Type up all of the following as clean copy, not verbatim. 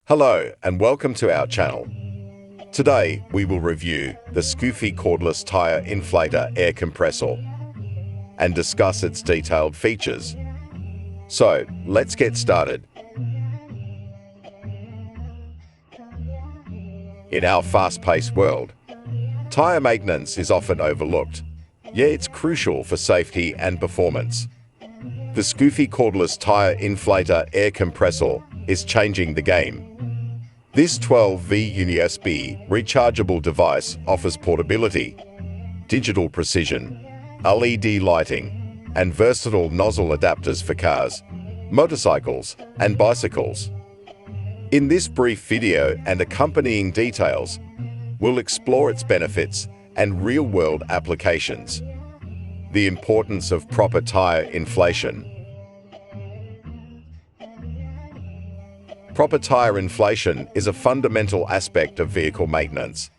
Hello and welcome to our channel. Today we will review the Skeufy Cordless Tyre Inflator air compressor and discuss its detailed features. So let's get started. In our fast-paced world, tyre maintenance is often overlooked, yet it's crucial for safety and performance. The Skeufy Cordless Tyre Inflator air compressor is changing the game. This 12V USB rechargeable device offers portability, digital precision, LED lighting, and versatile nozzle adapters for cars, motorcycles, and bicycles. In this brief video and accompanying details, we'll explore its benefits and real-world applications. The importance of proper tyre inflation. Proper tyre inflation is a fundamental aspect of vehicle maintenance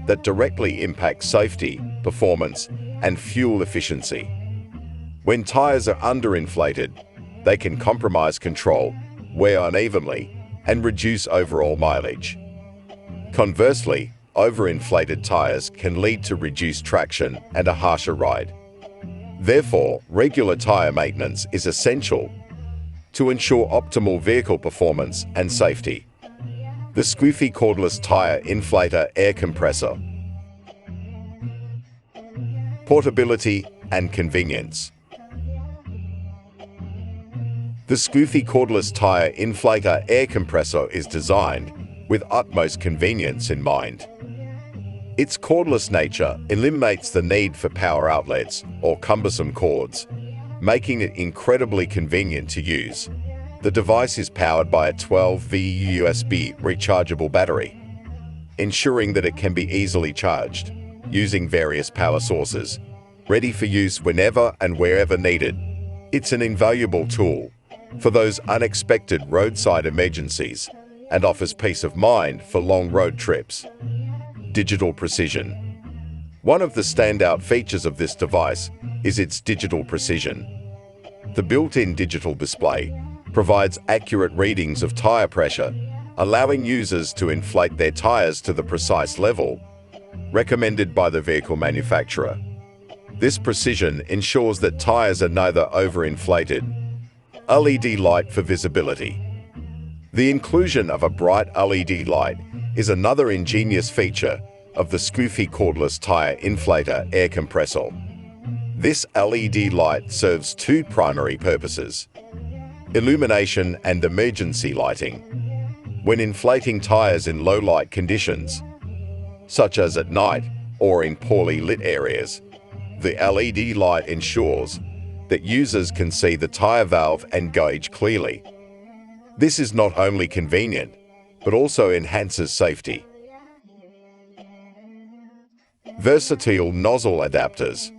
that directly impacts safety, performance, and fuel efficiency. When tyres are underinflated, they can compromise control, wear unevenly, and reduce overall mileage. Conversely, overinflated tyres can lead to reduced traction and a harsher ride. Therefore, regular tyre maintenance is essential to ensure optimal vehicle performance and safety. The Skeufy Cordless Tyre Inflator air compressor. Portability and convenience. The Skeufy Cordless Tyre Inflator air compressor is designed with utmost convenience in mind. Its cordless nature eliminates the need for power outlets or cumbersome cords, making it incredibly convenient to use. The device is powered by a 12V USB rechargeable battery, ensuring that it can be easily charged using various power sources, ready for use whenever and wherever needed. It's an invaluable tool for those unexpected roadside emergencies and offers peace of mind for long road trips. Digital precision. One of the standout features of this device is its digital precision. The built-in digital display provides accurate readings of tire pressure, allowing users to inflate their tires to the precise level recommended by the vehicle manufacturer. This precision ensures that tires are neither overinflated. LED light for visibility. The inclusion of a bright LED light is another ingenious feature of the Skeufy Cordless Tyre Inflator air compressor. This LED light serves two primary purposes: illumination and emergency lighting. When inflating tires in low light conditions, such as at night or in poorly lit areas, the LED light ensures that users can see the tire valve and gauge clearly. This is not only convenient, but also enhances safety. Versatile nozzle adapters.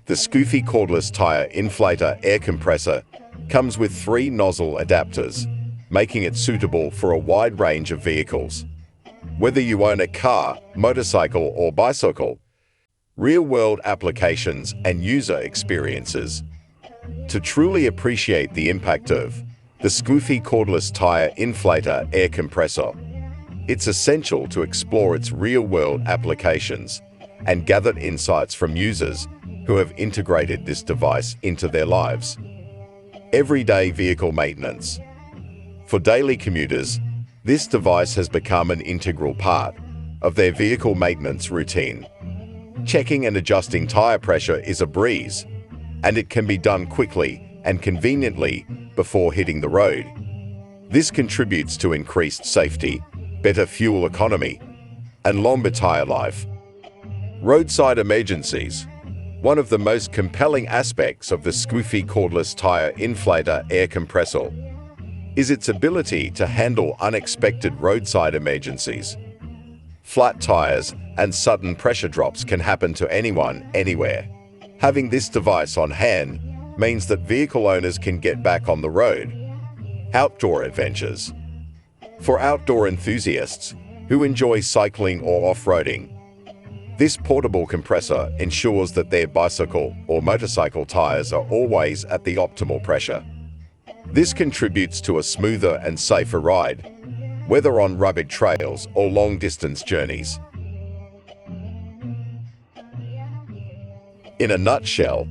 The Skeufy Cordless Tyre Inflator air compressor comes with 3 nozzle adapters, making it suitable for a wide range of vehicles. Whether you own a car, motorcycle, or bicycle, real-world applications and user experiences. To truly appreciate the impact of the Skeufy Cordless Tyre Inflator air compressor, it's essential to explore its real-world applications and gather insights from users who have integrated this device into their lives. Everyday vehicle maintenance. For daily commuters, this device has become an integral part of their vehicle maintenance routine. Checking and adjusting tire pressure is a breeze, and it can be done quickly and conveniently before hitting the road. This contributes to increased safety, better fuel economy, and longer tire life. Roadside emergencies. One of the most compelling aspects of the Skeufy Cordless Tyre Inflator air compressor is its ability to handle unexpected roadside emergencies. Flat tires and sudden pressure drops can happen to anyone, anywhere. Having this device on hand means that vehicle owners can get back on the road. Outdoor adventures. For outdoor enthusiasts who enjoy cycling or off-roading, this portable compressor ensures that their bicycle or motorcycle tires are always at the optimal pressure. This contributes to a smoother and safer ride. whether on rugged trails or long-distance journeys. In a nutshell,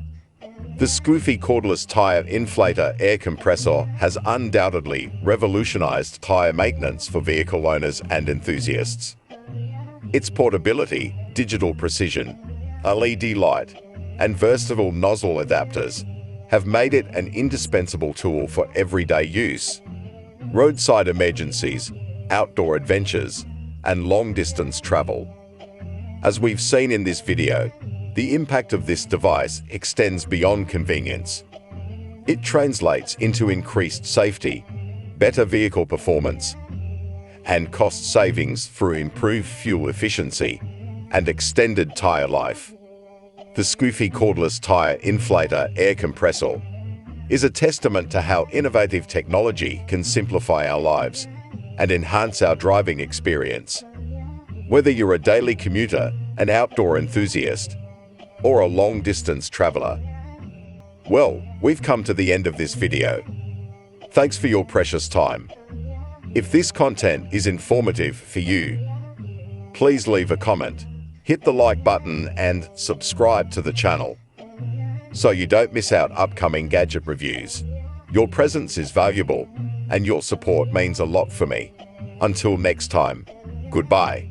the Skeufy Cordless Tyre Inflator air compressor has undoubtedly revolutionized tyre maintenance for vehicle owners and enthusiasts. Its portability, digital precision, LED light, and versatile nozzle adapters have made it an indispensable tool for everyday use, roadside emergencies, outdoor adventures, and long-distance travel. As we've seen in this video, the impact of this device extends beyond convenience. It translates into increased safety, better vehicle performance, and cost savings through improved fuel efficiency and extended tyre life. The Skeufy Cordless Tyre Inflator air compressor is a testament to how innovative technology can simplify our lives and enhance our driving experience. Whether you're a daily commuter, an outdoor enthusiast, or a long-distance traveler, well, we've come to the end of this video. Thanks for your precious time. If this content is informative for you, please leave a comment, hit the like button and subscribe to the channel so you don't miss out upcoming gadget reviews. Your presence is valuable and your support means a lot for me. Until next time, goodbye.